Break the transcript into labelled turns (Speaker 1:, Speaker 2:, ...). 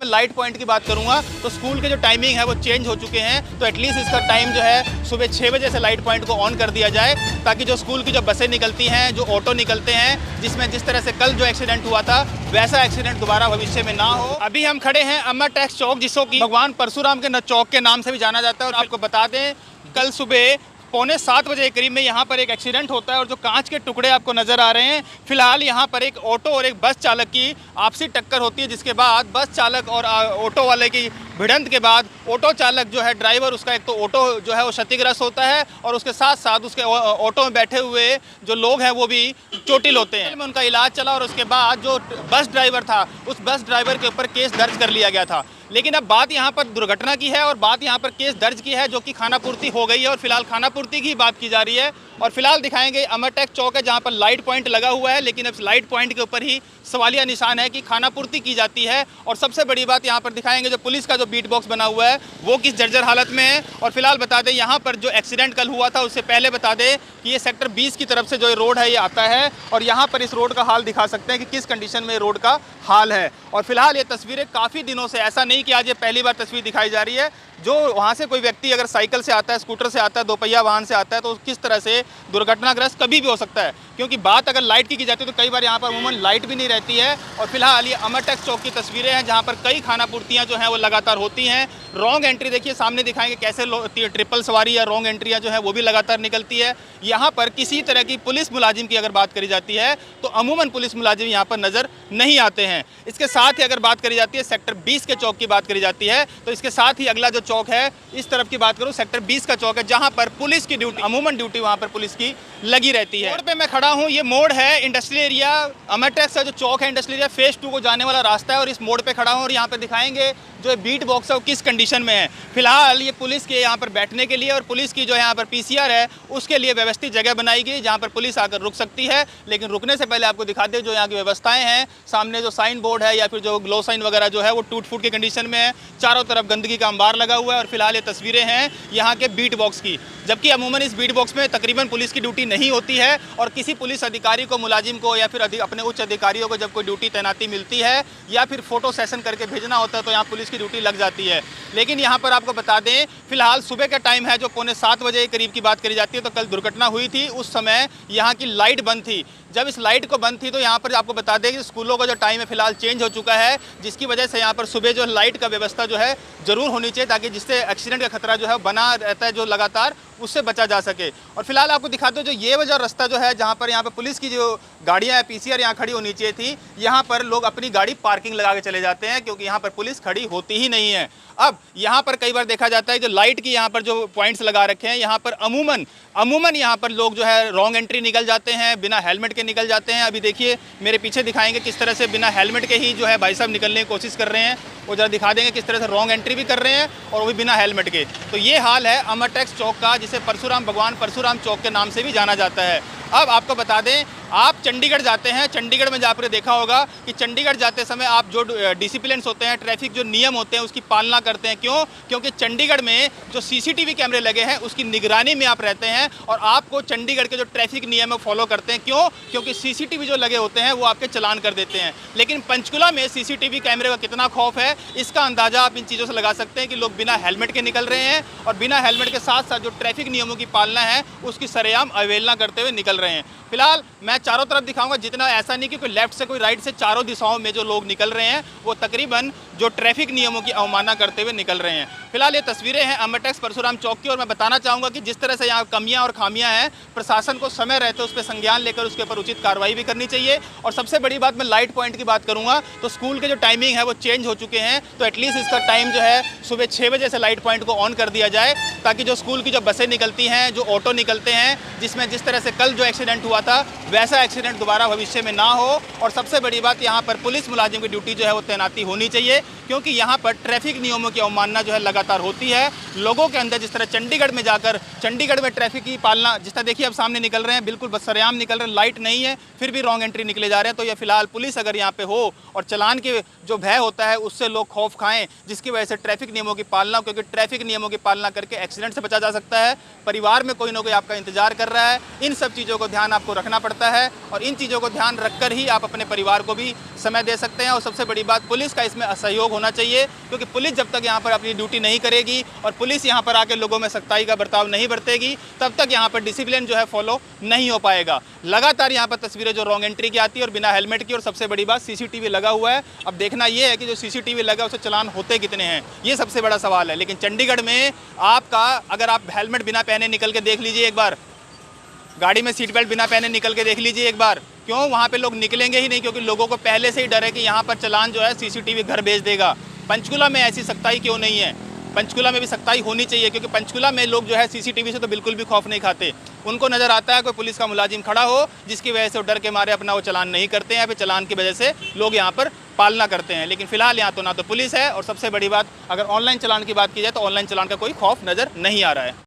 Speaker 1: Light point की बात करूंगा तो स्कूल के जो टाइमिंग है वो चेंज हो चुके हैं, तो एटलीस्ट इसका टाइम जो है सुबह 6 बजे से लाइट पॉइंट को ऑन कर दिया जाए, ताकि जो स्कूल की जो बसें निकलती हैं, जो ऑटो निकलते हैं, जिसमें जिस तरह से कल जो एक्सीडेंट हुआ था वैसा एक्सीडेंट दोबारा भविष्य में ना हो। अभी हम खड़े हैं अमर टैक्स चौक, जिसको कि भगवान परशुराम के चौक के नाम से भी जाना जाता है। और आपको बता दें, कल सुबह 6:45 बजे के करीब में यहाँ पर एक एक्सीडेंट होता है और जो कांच के टुकड़े आपको नज़र आ रहे हैं, फिलहाल यहाँ पर एक ऑटो और एक बस चालक की आपसी टक्कर होती है, जिसके बाद बस चालक और ऑटो वाले की भिड़ंत के बाद ऑटो चालक जो है, ड्राइवर उसका, एक तो ऑटो जो है वो क्षतिग्रस्त होता है और उसके साथ साथ उसके ऑटो में बैठे हुए जो लोग हैं वो भी चोटिल होते हैं। उनका इलाज चला और उसके बाद जो बस ड्राइवर था, उस बस ड्राइवर के ऊपर केस दर्ज कर लिया गया था। लेकिन अब बात यहाँ पर दुर्घटना की है और बात यहाँ पर केस दर्ज की है, जो कि खानापूर्ति हो गई है और फिलहाल खानापूर्ति की बात की जा रही है। और फिलहाल दिखाएंगे अमर टैक्स चौक है, जहाँ पर लाइट पॉइंट लगा हुआ है, लेकिन अब लाइट पॉइंट के ऊपर ही सवालिया निशान है कि खानापूर्ति की जाती है। और सबसे बड़ी बात यहाँ पर दिखाएंगे जो पुलिस का जो बीट बॉक्स बना हुआ है वो किस जर्जर हालत में है। और फिलहाल बता दें, यहाँ पर जो एक्सीडेंट कल हुआ था उससे पहले बता दें कि ये सेक्टर 20 की तरफ से जो रोड है ये आता है और यहाँ पर इस रोड का हाल दिखा सकते हैं कि किस कंडीशन में रोड का हाल है। और फिलहाल ये तस्वीरें काफ़ी दिनों से, ऐसा नहीं कि आज ये पहली बार तस्वीर दिखाई जा रही है, जो वहाँ से कोई व्यक्ति अगर साइकिल से आता है, स्कूटर से आता है, दोपहिया वाहन से आता है, तो किस तरह से दुर्घटनाग्रस्त कभी भी हो सकता है। क्योंकि बात अगर लाइट की जाती है तो कई बार यहाँ पर अमूमन लाइट भी नहीं रहती है। और फिलहाल ये अमर टैक्स चौक की तस्वीरें हैं, जहाँ पर कई खानापूर्तियाँ जो हैं वो लगातार होती हैं। रॉन्ग एंट्री देखिए सामने दिखाएंगे कैसे ट्रिपल सवारी या रॉन्ग एंट्रियाँ जो है वो भी लगातार निकलती है। यहाँ पर किसी तरह की पुलिस मुलाजिम की अगर बात करी जाती है तो अमूमन पुलिस मुलाजिम यहाँ पर नज़र नहीं आते हैं। इसके साथ ही अगर बात करी जाती है सेक्टर 20 के चौक की बात करी जाती है, तो इसके साथ ही अगला जो चौक है, इस तरफ की बात करूं, सेक्टर 20 का चौक है, जहां पर पुलिस की ड्यूटी, अमूमन ड्यूटी वहां पर पुलिस की लगी रहती है। मोड़ पे मैं खड़ा हूं, ये मोड़ है इंडस्ट्रियल एरिया, अमर टैक्स का जो चौक है इंडस्ट्रियल एरिया फेज 2 को जाने वाला रास्ता है और इस मोड़ पे खड़ा हूं और यहाँ पे दिखाएंगे जो बीट बॉक्स है वो किस कंडीशन में है। फिलहाल ये पुलिस के यहाँ पर बैठने के लिए और पुलिस की जो यहाँ पर PCR है उसके लिए व्यवस्थित जगह बनाई गई, जहाँ पर पुलिस आकर रुक सकती है। लेकिन रुकने से पहले आपको दिखा दें जो यहाँ की व्यवस्थाएं हैं, सामने जो साइन बोर्ड है या फिर जो ग्लो साइन वगैरह जो है वो टूट फूट की कंडीशन में है, चारों तरफ गंदगी का अंबार लगा हुआ है। और फिलहाल ये तस्वीरें हैं यहाँ के बीट बॉक्स की, जबकि अमूमन इस बीट बॉक्स में तकरीबन पुलिस की ड्यूटी नहीं होती है और किसी पुलिस अधिकारी को, मुलाजिम को या फिर अपने उच्च अधिकारियों को जब कोई ड्यूटी तैनाती मिलती है या फिर फोटो सेशन करके भेजना होता है तो यहाँ पुलिस की ड्यूटी लग जाती है। लेकिन यहाँ पर आपको बता दें, फिलहाल सुबह का टाइम है जो 6:45 बजे के करीब की बात करी जाती है, तो कल दुर्घटना हुई थी, उस समय यहाँ की लाइट बंद थी। जब इस लाइट को बंद थी तो यहाँ पर आपको बता दें कि स्कूलों का जो टाइम है फिलहाल चेंज हो चुका है, जिसकी वजह से यहाँ पर सुबह जो लाइट का व्यवस्था जो है ज़रूर होनी चाहिए, ताकि जिससे एक्सीडेंट का खतरा जो है बना रहता है, जो लगातार उससे बचा जा सके। और फिलहाल आपको दिखा दो जो ये वजह रास्ता जो है जहाँ पर यहाँ पर पुलिस की जो गाड़ियाँ हैं, PCR यहाँ खड़ी होनी चाहिए थी, यहाँ पर लोग अपनी गाड़ी पार्किंग लगा के चले जाते हैं क्योंकि यहाँ पर पुलिस खड़ी होती ही नहीं है। अब यहाँ पर कई बार देखा जाता है जो लाइट की यहाँ पर जो पॉइंट्स लगा रखे हैं, यहाँ पर अमूमन यहाँ पर लोग जो है रॉन्ग एंट्री निकल जाते हैं, बिना हेलमेट के निकल जाते हैं। अभी देखिए मेरे पीछे दिखाएंगे किस तरह से बिना हेलमेट के ही जो है भाई साहब निकलने की कोशिश कर रहे हैं, वो जरा दिखा देंगे किस तरह से रॉन्ग एंट्री भी कर रहे हैं और वो भी बिना हेलमेट के। तो ये हाल है अमर टैक्स चौक का, जिसे भगवान परशुराम चौक के नाम से भी जाना जाता है। अब आपको बता दें, आप चंडीगढ़ जाते हैं, चंडीगढ़ में आपने देखा होगा कि चंडीगढ़ जाते समय आप जो डिसिप्लिन्स होते हैं, ट्रैफिक जो नियम होते हैं उसकी पालना करते हैं। क्यों? क्योंकि चंडीगढ़ में जो CCTV कैमरे लगे हैं उसकी निगरानी में आप रहते हैं और आपको चंडीगढ़ के जो ट्रैफिक नियम है फॉलो करते हैं। क्यों? क्योंकि CCTV जो लगे होते हैं वो आपके चालान कर देते हैं। लेकिन पंचकुला में CCTV कैमरे का कितना खौफ है, इसका अंदाजा आप इन चीज़ों से लगा सकते हैं कि लोग बिना हेलमेट के निकल रहे हैं और बिना हेलमेट के साथ साथ जो ट्रैफिक नियमों की पालना है उसकी सरेआम अवहेलना करते हुए निकल रहे हैं। फिलहाल मैं चारों तरफ दिखाऊंगा, जितना ऐसा नहीं कि कोई लेफ्ट से कोई राइट से, चारों दिशाओं में जो लोग निकल रहे हैं वो तकरीबन जो ट्रैफिक नियमों की अवमानना करते हुए निकल रहे हैं। फिलहाल ये तस्वीरें हैं अमर टैक्स परशुराम चौक की और मैं बताना चाहूँगा कि जिस तरह से यहाँ कमियाँ और खामियाँ हैं, प्रशासन को समय रहते उस पर संज्ञान लेकर उसके ऊपर उचित कार्रवाई भी करनी चाहिए। और सबसे बड़ी बात, मैं लाइट पॉइंट की बात करूँगा तो स्कूल के जो टाइमिंग है वो चेंज हो चुके हैं, तो एटलीस्ट इसका टाइम जो है सुबह 6 बजे से लाइट पॉइंट को ऑन कर दिया जाए, ताकि जो स्कूल की जो बसें निकलती हैं, जो ऑटो निकलते हैं, जिसमें जिस तरह से कल जो एक्सीडेंट हुआ था वैसा एक्सीडेंट दोबारा भविष्य में ना हो। और सबसे बड़ी बात, यहाँ पर पुलिस मुलाजिम की ड्यूटी जो है वो तैनाती होनी चाहिए, क्योंकि यहाँ पर ट्रैफिक नियमों की अवमानना जो है लगातार होती है। लोगों के अंदर जिस तरह चंडीगढ़ में जाकर, चंडीगढ़ में ट्रैफिक की पालना, जिस तरह देखिए अब सामने निकल रहे हैं, बिल्कुल सरेआम निकल रहे हैं, लाइट नहीं है फिर भी रॉन्ग एंट्री निकले जा रहे हैं। तो ये फिलहाल पुलिस अगर यहाँ पे हो और चलान के जो भय होता है उससे लोग खौफ खाएं, जिसकी वजह से ट्रैफिक नियमों की पालना, क्योंकि ट्रैफिक नियमों की पालना करके एक्सीडेंट से बचा जा सकता है। परिवार में कोई ना कोई आपका इंतजार कर रहा है, इन सब चीज़ों को ध्यान आपको रखना पड़ता है। है और इन चीज़ों को ध्यान रखकर ही आप अपने परिवार को भी समय दे सकते हैं। और सबसे बड़ी बात, पुलिस का इसमें असहयोग होना चाहिए, क्योंकि पुलिस जब तक यहाँ पर अपनी ड्यूटी नहीं करेगी और पुलिस यहाँ पर आके लोगों में सख्ताई का बर्ताव नहीं बरतेगी, तब तक यहाँ पर डिसिप्लिन जो है फॉलो नहीं हो पाएगा। लगातार यहाँ पर तस्वीरें जो रॉन्ग एंट्री की आती है और बिना हेलमेट की, और सबसे बड़ी बात सीसीटीवी लगा हुआ है। अब देखना ये है कि जो सीसीटीवी लगा उसे चलान होते कितने हैं, ये सबसे बड़ा सवाल है। लेकिन चंडीगढ़ में आपका, अगर आप हेलमेट बिना पहने निकल के देख लीजिए एक बार, गाड़ी में सीट बेल्ट बिना पहने निकल के देख लीजिए एक बार, क्यों वहाँ पे लोग निकलेंगे ही नहीं, क्योंकि लोगों को पहले से ही डर है कि यहाँ पर चलान जो है सीसीटीवी घर भेज देगा। पंचकुला में ऐसी सख्ताई क्यों नहीं है? पंचकुला में भी सख्ताई होनी चाहिए, क्योंकि पंचकुला में लोग जो है सीसीटीवी से तो बिल्कुल भी खौफ नहीं खाते। उनको नज़र आता है कोई पुलिस का मुलाजिम खड़ा हो, जिसकी वजह से वो डर के मारे अपना वो चलान नहीं करते हैं, फिर चलान की वजह से लोग यहाँ पर पालना करते हैं। लेकिन फिलहाल यहाँ तो ना तो पुलिस है, और सबसे बड़ी बात, अगर ऑनलाइन चलान की बात की जाए तो ऑनलाइन चलान का कोई खौफ नज़र नहीं आ रहा है।